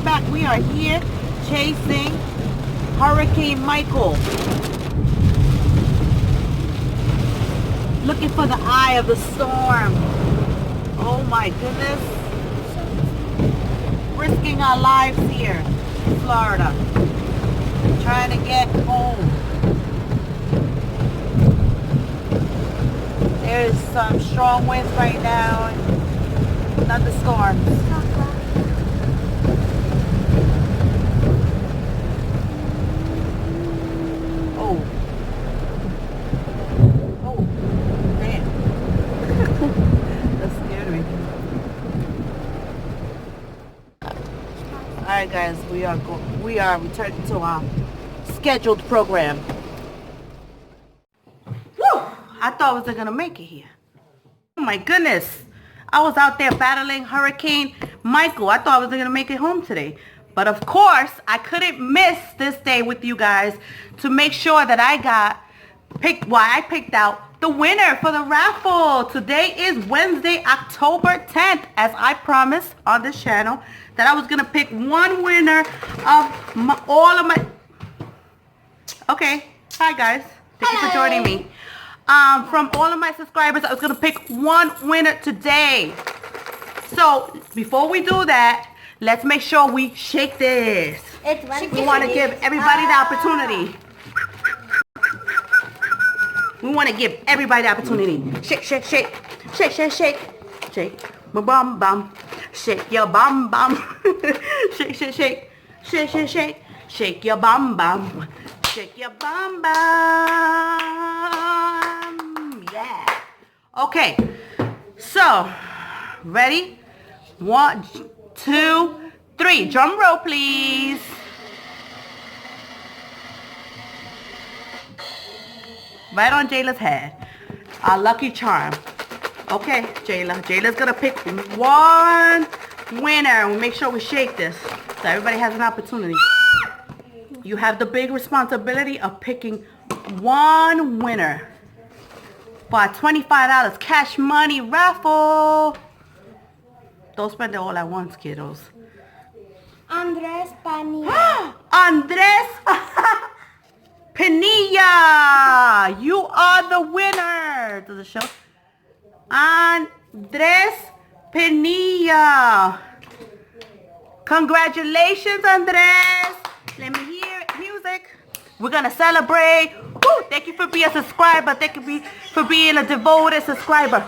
back. We are here chasing Hurricane Michael. Looking for the eye of the storm. Oh my goodness. Risking our lives here in Florida. Trying to get home. There's some strong winds right now. Thunderstorms. Oh. Oh. Damn. That scared me. Alright guys, we are returning to our scheduled program. Woo! I thought I wasn't gonna make it here. Oh my goodness. I was out there battling Hurricane Michael. I thought I wasn't gonna make it home today. But of course, I couldn't miss this day with you guys to make sure that I picked out the winner for the raffle. Today is Wednesday, October 10th, as I promised on this channel that I was gonna pick one winner of all of my... Okay, hi guys. Thank you for joining me. From all of my subscribers, I was going to pick one winner today. So, before we do that, let's make sure we shake this. We want to give everybody the opportunity. We want to give everybody the opportunity. Shake, shake, shake. Shake, shake, shake. Shake. Bum, bum. Shake your bum, bum. Shake, shake, shake. Shake, shake, shake. Shake your bum, bum. Shake your bum, bum. Yeah. Okay. So, ready? 1, 2, 3. Drum roll, please. Right on Jayla's head. Our lucky charm. Okay, Jayla. Jayla's gonna pick one winner. We'll make sure we shake this so everybody has an opportunity. You have the big responsibility of picking one winner for a $25 cash money raffle. Don't spend it all at once, kiddos. Andres Panilla. Andres Panilla. You are the winner. Does it show? Andres Panilla. Congratulations, Andres. Let me hear music. We're gonna celebrate. Woo! Thank you for being a subscriber. Thank you for being a devoted subscriber.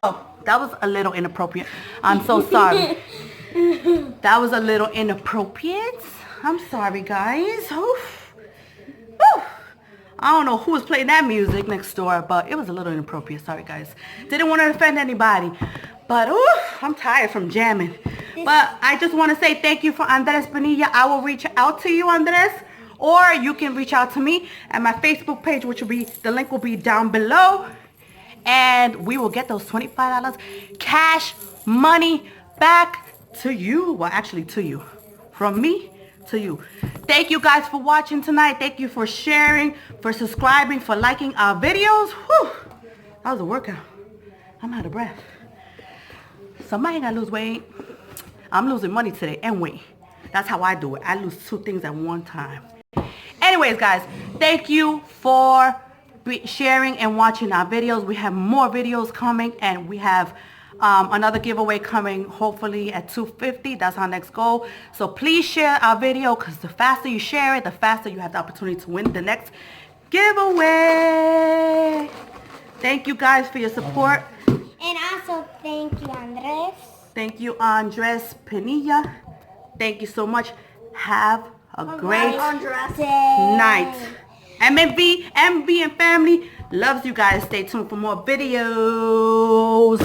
Oh, that was a little inappropriate. I'm so sorry. That was a little inappropriate. I'm sorry, guys. Oof. Oof. I don't know who was playing that music next door, but it was a little inappropriate. Sorry, guys. Didn't want to offend anybody. But oof, I'm tired from jamming. But I just want to say thank you for Andres Panilla. I will reach out to you, Andres. Or you can reach out to me at my Facebook page, which will be, the link will be down below. And we will get those $25 cash money back to you. Well, actually to you. From me to you. Thank you guys for watching tonight. Thank you for sharing, for subscribing, for liking our videos. Whew. That was a workout. I'm out of breath. Somebody gotta lose weight. I'm losing money today and weight. That's how I do it. I lose 2 things at one time. Anyways, guys, thank you for sharing and watching our videos. We have more videos coming, and we have another giveaway coming hopefully at 250. That's our next goal. So please share our video, because the faster you share it, the faster you have the opportunity to win the next giveaway. Thank you guys for your support. And also thank you, Andres. Thank you, Andres Panilla. Thank you so much. Have a great night. MV and family loves you guys. Stay tuned for more videos.